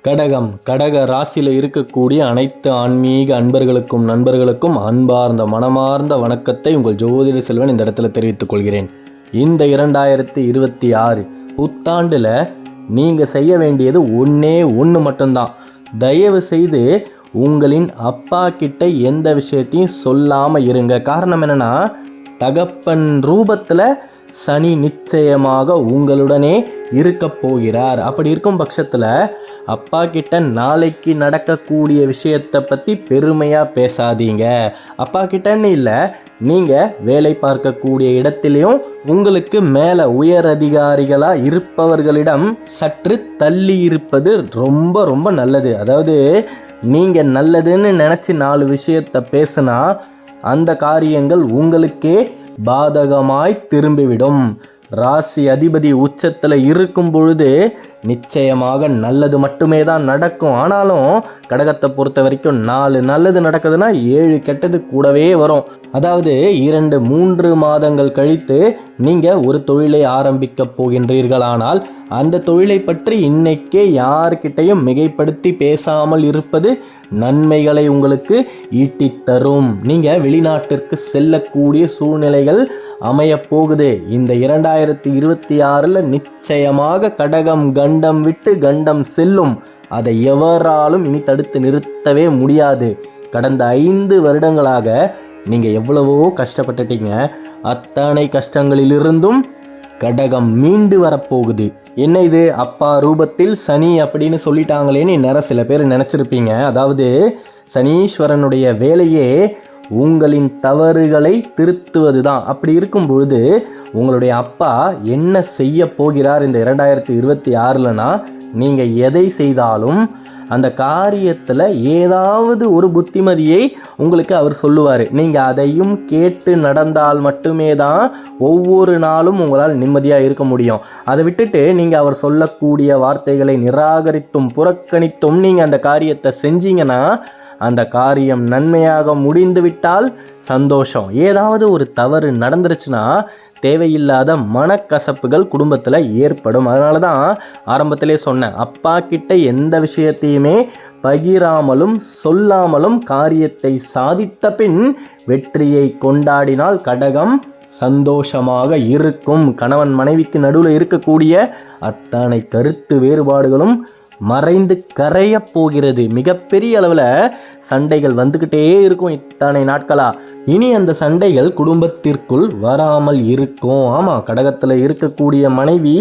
கடகம் கடக ராசியில் இருக்கக்கூடிய அனைத்து ஆன்மீக அன்பர்களுக்கும் நண்பர்களுக்கும் அன்பார்ந்த மனமார்ந்த வணக்கத்தை உங்கள் ஜோதிட செல்வன் இந்த இடத்துல தெரிவித்துக் கொள்கிறேன். இந்த 2026 புத்தாண்டில் நீங்கள் செய்ய வேண்டியது ஒன்று மட்டும்தான். தயவு செய்து உங்களின் அப்பா கிட்ட எந்த விஷயத்தையும் சொல்லாமல் இருங்க. காரணம் என்னென்னா, தகப்பன் ரூபத்தில் சனி நிச்சயமாக உங்களுடனே இருக்க போகிறார். அப்படி இருக்கும் பட்சத்தில் அப்பா கிட்ட நாளைக்கு நடக்கக்கூடிய விஷயத்தை பற்றி பெருமையாக பேசாதீங்க. அப்பா கிட்டன்னு இல்லை, நீங்கள் வேலை பார்க்கக்கூடிய இடத்திலையும் உங்களுக்கு மேலே உயர் அதிகாரிகளாக இருப்பவர்களிடம் சற்று தள்ளி இருப்பது ரொம்ப ரொம்ப நல்லது. அதாவது நீங்கள் நல்லதுன்னு நினச்சி 4 விஷயத்தை பேசுனா அந்த காரியங்கள் உங்களுக்கே பாதகமாய் திரும்பிவிடும். ராசி அதிபதி உச்சத்தில் இருக்கும் பொழுது நிச்சயமாக நல்லது மட்டுமே தான் நடக்கும். ஆனாலும் கடகத்தை பொறுத்த வரைக்கும் 4 நல்லது நடக்குதுன்னா 7 கெட்டது கூடவே வரும். அதாவது 2-3 மாதங்கள் கழித்து நீங்கள் ஒரு தொழிலை ஆரம்பிக்க போகின்றீர்களானால் அந்த தொழிலை பற்றி இன்னைக்கே யார்கிட்டையும் மிகைப்படுத்தி பேசாமல் இருப்பது நன்மைகளை உங்களுக்கு ஈட்டித் தரும். நீங்கள் வெளிநாட்டிற்கு செல்லக்கூடிய சூழ்நிலைகள் அமையப் போகுது. இந்த 2026 நிச்சயமாக கடகம் கண்டம் விட்டு கண்டம் செல்லும். அதை எவராலும் இனி தடுத்து நிறுத்தவே முடியாது. கடந்த 5 வருடங்களாக நீங்கள் எவ்வளவோ கஷ்டப்பட்டுட்டீங்க. அத்தனை கஷ்டங்களிலிருந்தும் கடகம் மீண்டு வரப்போகுது. என்ன இது, அப்பா ரூபத்தில் சனி அப்படின்னு சொல்லிட்டாங்களேன்னு சில பேர் நினச்சிருப்பீங்க. அதாவது சனீஸ்வரனுடைய வேலையே உங்களின் தவறுகளை திருத்துவது தான். அப்படி இருக்கும் பொழுது உங்களுடைய அப்பா என்ன செய்ய போகிறார் இந்த 2026லனா, நீங்கள் எதை செய்தாலும் அந்த காரியத்தில் ஏதாவது ஒரு புத்திமதியை உங்களுக்கு அவர் சொல்லுவார். நீங்கள் அதையும் கேட்டு நடந்தால் மட்டுமே தான் ஒவ்வொரு நாளும் உங்களால் நிம்மதியாக இருக்க முடியும். அதை விட்டுட்டு நீங்கள் அவர் சொல்லக்கூடிய வார்த்தைகளை நிராகரித்தும் புறக்கணித்தும் நீங்கள் அந்த காரியத்தை செஞ்சீங்கன்னா அந்த காரியம் நன்மையாக முடிந்து விட்டால் சந்தோஷம். ஏதாவது ஒரு தவறு நடந்துருச்சுன்னா தேவையில்லாத மனக்கசப்புகள் குடும்பத்தில் ஏற்படும். அதனால தான் ஆரம்பத்திலே சொன்னேன், அப்பா கிட்ட எந்த விஷயத்தையுமே பகிராமலும் சொல்லாமலும் காரியத்தை சாதித்த பின் வெற்றியை கொண்டாடினால் கடகம் சந்தோஷமாக இருக்கும். கணவன் மனைவிக்கு நடுவில் இருக்கக்கூடிய அத்தனை கருத்து வேறுபாடுகளும் மறைந்து கரைய போகிறது. மிகப்பெரிய அளவில் சண்டைகள் வந்துக்கிட்டே இருக்கும் இத்தனை நாட்களா. இனி அந்த சண்டைகள் குடும்பத்திற்குள் வராமல் இருக்கும். ஆமாம், கடகத்தில் இருக்கக்கூடிய மனைவி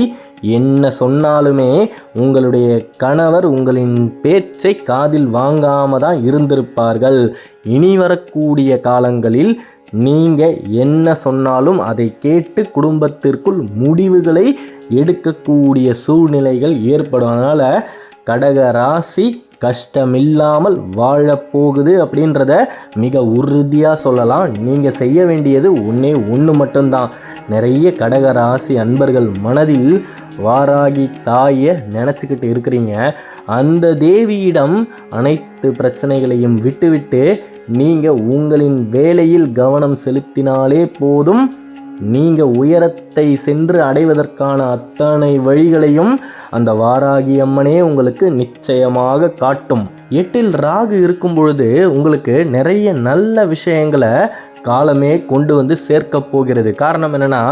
என்ன சொன்னாலுமே உங்களுடைய கணவர் உங்களின் பேச்சை காதில் வாங்காம தான் இருந்திருப்பார்கள். இனி வரக்கூடிய காலங்களில் நீங்கள் என்ன சொன்னாலும் அதை கேட்டு குடும்பத்திற்குள் முடிவுகளை எடுக்கக்கூடிய சூழ்நிலைகள் ஏற்படும். அதனால் கடக ராசி கஷ்டமில்லாமல் வாழப்போகுது அப்படின்றத மிக உறுதியாக சொல்லலாம். நீங்கள் செய்ய வேண்டியது ஒன்று மட்டும்தான். நிறைய கடக ராசி அன்பர்கள் மனதில் வாராகி தாயை நினச்சிக்கிட்டு இருக்கிறீங்க. அந்த தேவியிடம் அனைத்து பிரச்சனைகளையும் விட்டுவிட்டு நீங்கள் உங்களின் வேலையில் கவனம் செலுத்தினாலே போதும். நீங்கள் உயரத்தை சென்று அடைவதற்கான அத்தனை வழிகளையும் அந்த வாராகி அம்மனே உங்களுக்கு நிச்சயமாக காட்டும். 8ல் ராகு இருக்கும் பொழுது உங்களுக்கு நிறைய நல்ல விஷயங்களை காலமே கொண்டு வந்து சேர்க்க போகிறது. காரணம் என்னென்னா,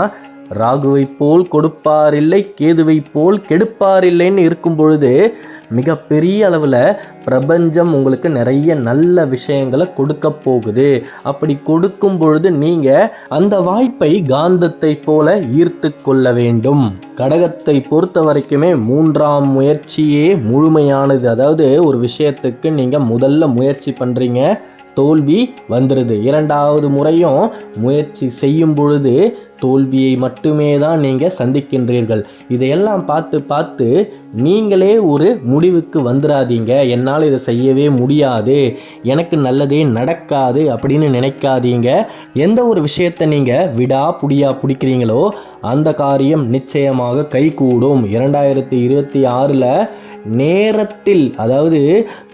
ராகுவை போல் கொடுப்பார் இல்லை, கேதுவை போல் கெடுப்பார் இல்லைன்னு இருக்கும் பொழுது மிகப்பெரிய அளவில் பிரபஞ்சம் உங்களுக்கு நிறைய நல்ல விஷயங்களை கொடுக்க போகுது. அப்படி கொடுக்கும் பொழுது நீங்கள் அந்த வாய்ப்பை காந்தத்தை போல ஈர்த்து கொள்ள வேண்டும். கடகத்தை பொறுத்த வரைக்குமே 3ஆம் முயற்சியே முழுமையானது. அதாவது ஒரு விஷயத்துக்கு நீங்கள் முதல்ல முயற்சி பண்ணுறீங்க, தோல்வி வந்துடுது. 2வது முறையும் முயற்சி செய்யும் பொழுது தோல்வியை மட்டுமே தான் நீங்கள் சந்திக்கின்றீர்கள். இதையெல்லாம் பார்த்து நீங்களே ஒரு முடிவுக்கு வந்துடாதீங்க. என்னால் இதை செய்யவே முடியாது, எனக்கு நல்லதே நடக்காது அப்படின்னு நினைக்காதீங்க. எந்த ஒரு விஷயத்தை நீங்கள் விடாப்புடியா பிடிக்கிறீங்களோ அந்த காரியம் நிச்சயமாக கைகூடும். 2026 நேரத்தில், அதாவது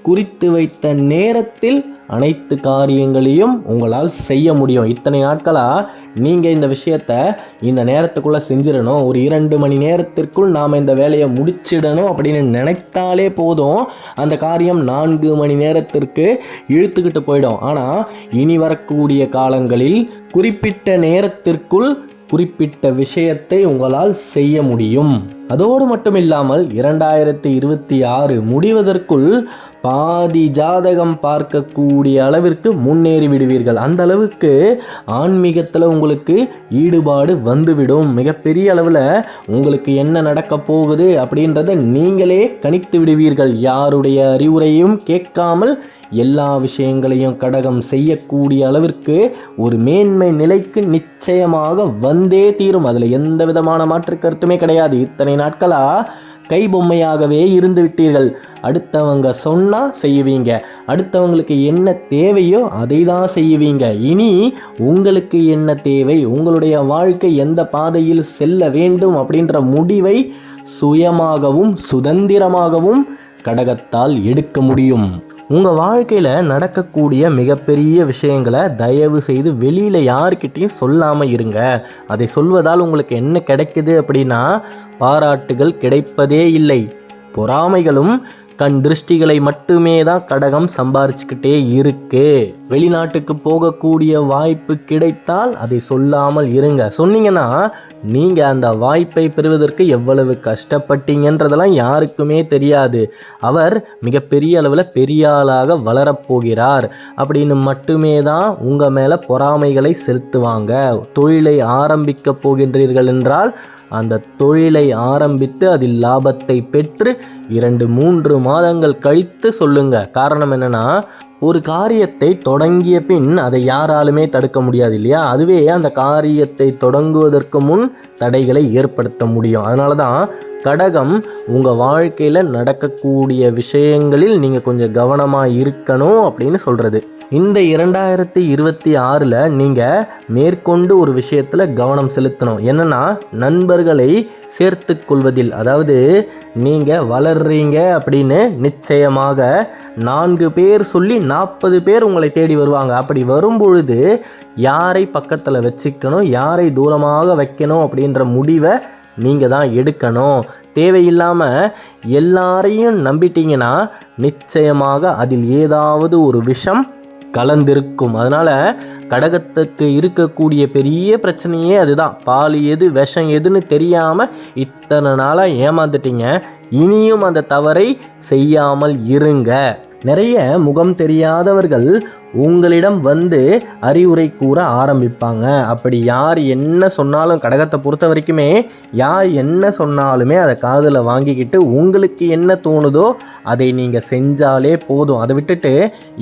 குறித்து வைத்த நேரத்தில் அனைத்து காரியங்களையும் உங்களால் செய்ய முடியும். இத்தனை நாட்களாக நீங்கள் இந்த விஷயத்தை இந்த நேரத்துக்குள்ளே செஞ்சிடணும், ஒரு 2 மணி நேரத்திற்குள் நாம் இந்த வேலையை முடிச்சிடணும் அப்படின்னு நினைத்தாலே போதும், அந்த காரியம் 4 மணி நேரத்திற்கு இழுத்துக்கிட்டு போயிடும். ஆனால் இனி வரக்கூடிய காலங்களில் குறிப்பிட்ட நேரத்திற்குள் குறிப்பிட்ட விஷயத்தை உங்களால் செய்ய முடியும். அதோடு மட்டும் இல்லாமல் 2026 முடிவதற்குள் பாதி ஜாதகம் பார்க்கக்கூடிய அளவிற்கு முன்னேறி விடுவீர்கள். அந்த அளவுக்கு ஆன்மீகத்தில் உங்களுக்கு ஈடுபாடு வந்துவிடும். மிகப்பெரிய அளவில் உங்களுக்கு என்ன நடக்க போகுது அப்படின்றத நீங்களே கணித்து விடுவீர்கள். யாருடைய அறிவுரையும் கேட்காமல் எல்லா விஷயங்களையும் கடகம் செய்யக்கூடிய அளவிற்கு ஒரு மேன்மை நிலைக்கு நிச்சயமாக வந்தே தீரும். அதில் எந்த விதமான மாற்று கருத்துமே கிடையாது. இத்தனை நாட்களாக கை பொம்மையாகவே இருந்து விட்டீர்கள். அடுத்தவங்க சொன்னால் செய்வீங்க, அடுத்தவங்களுக்கு என்ன தேவையோ அதை தான் செய்வீங்க. இனி உங்களுக்கு என்ன தேவை, உங்களுடைய வாழ்க்கை எந்த பாதையில் செல்ல வேண்டும் அப்படின்ற முடிவை சுயமாகவும் சுதந்திரமாகவும் கடகத்தால் எடுக்க முடியும். உங்கள் வாழ்க்கையில் நடக்கக்கூடிய மிகப்பெரிய விஷயங்களை தயவு செய்து வெளியில் யார்கிட்டையும் சொல்லாமல் இருங்க. அதை சொல்வதால் உங்களுக்கு என்ன கிடைக்குது அப்படின்னா, பாராட்டுகள் கிடைப்பதே இல்லை. பொறாமைகளும் கண் திருஷ்டிகளை மட்டுமே தான் கடகம் சம்பாரிச்சுக்கிட்டே இருக்கு. வெளிநாட்டுக்கு போகக்கூடிய வாய்ப்பு கிடைத்தால் அதை சொல்லாமல் இருங்க. சொன்னீங்கன்னா நீங்கள் அந்த வாய்ப்பை பெறுவதற்கு எவ்வளவு கஷ்டப்பட்டீங்கன்றதெல்லாம் யாருக்குமே தெரியாது. அவர் மிகப்பெரிய அளவில் பெரிய ஆளாக வளரப்போகிறார் அப்படின்னு மட்டுமே தான் உங்கள் மேலே பொறாமைகளை செலுத்துவாங்க. தொழிலை ஆரம்பிக்க போகின்றீர்கள் என்றால் அந்த தொழிலை ஆரம்பித்து அதில் லாபத்தை பெற்று 2-3 மாதங்கள் கழித்து சொல்லுங்க. காரணம் என்னன்னா, ஒரு காரியத்தை தொடங்கிய பின் அதை யாராலுமே தடுக்க முடியாது இல்லையா? அதுவே அந்த காரியத்தை தொடங்குவதற்கு முன் தடைகளை ஏற்படுத்த முடியும். அதனால தான் கடகம் உங்கள் வாழ்க்கையில் நடக்கக்கூடிய விஷயங்களில் நீங்கள் கொஞ்சம் கவனமாக இருக்கணும் அப்படின்னு சொல்கிறது. இந்த 2026 நீங்கள் மேற்கொண்டு ஒரு விஷயத்தில் கவனம் செலுத்தணும். என்னென்னா, நண்பர்களை சேர்த்து கொள்வதில். அதாவது நீங்கள் வளர்றீங்க அப்படின்னு நிச்சயமாக 4 பேர் சொல்லி 40 பேர் உங்களை தேடி வருவாங்க. அப்படி வரும்பொழுது யாரை பக்கத்தில் வச்சுக்கணும், யாரை தூரமாக வைக்கணும் அப்படின்ற முடிவை நீங்கள் தான் எடுக்கணும். தேவையில்லாமல் எல்லாரையும் நம்பிட்டீங்கன்னா நிச்சயமாக அதில் ஏதாவது ஒரு விஷம் கலந்திருக்கும். அதனால் கடகத்துக்கு இருக்கக்கூடிய பெரிய பிரச்சனையே அதுதான். பால் எது விஷம் எதுன்னு தெரியாமல் இத்தனை நாளாக ஏமாந்துட்டீங்க. இனியும் அந்த தவறை செய்யாமல் இருங்க. நிறைய முகம் தெரியாதவர்கள் உங்களிடம் வந்து அறிவுரை கூற ஆரம்பிப்பாங்க. அப்படி யார் என்ன சொன்னாலும், கடகத்தை பொறுத்த வரைக்குமே யார் என்ன சொன்னாலுமே அதை காதில் வாங்கிக்கிட்டு உங்களுக்கு என்ன தோணுதோ அதை நீங்கள் செஞ்சாலே போதும். அதை விட்டுட்டு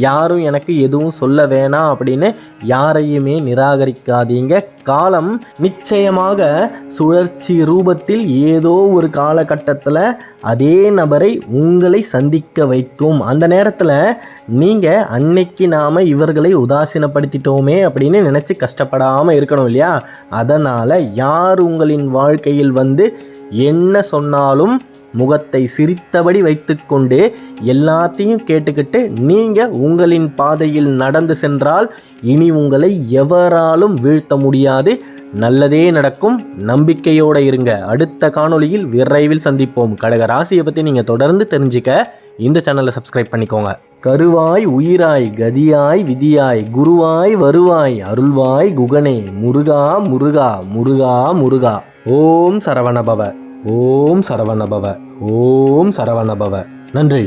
யாரும் எனக்கு எதுவும் சொல்ல வேணாம் அப்படின்னு யாரையுமே நிராகரிக்காதீங்க. காலம் நிச்சயமாக சுழற்சி ரூபத்தில் ஏதோ ஒரு காலகட்டத்தில் அதே நபரை உங்களை சந்திக்க வைக்கும். அந்த நேரத்தில் நீங்கள் அன்னைக்கு நாம் இவர்களை உதாசீனப்படுத்திட்டோமே அப்படின்னு நினச்சி கஷ்டப்படாமல் இருக்கணும் இல்லையா? அதனால் யார் உங்களின் வாழ்க்கையில் வந்து என்ன சொன்னாலும் முகத்தை சிரித்தபடி வைத்துக்கொண்டு எல்லாத்தையும் கேட்டுக்கிட்டு நீங்கள் உங்களின் பாதையில் நடந்து சென்றால் இனி உங்களை எவராலும் வீழ்த்த முடியாது. நல்லதே நடக்கும். நம்பிக்கையோடு இருங்க. அடுத்த காணொளியில் விரைவில் சந்திப்போம். கடக ராசியை பற்றி நீங்கள் தொடர்ந்து தெரிஞ்சுக்க இந்த சேனலை சப்ஸ்கிரைப் பண்ணிக்கோங்க. கருவாய் உயிராய் கதியாய் விதியாய் குருவாய் வருவாய் அருள்வாய் குகனே முருகா முருகா முருகா முருகா. ஓம் சரவணபவ, ஓம் சரவணபவ, ஓம் சரவணபவ. நன்றி.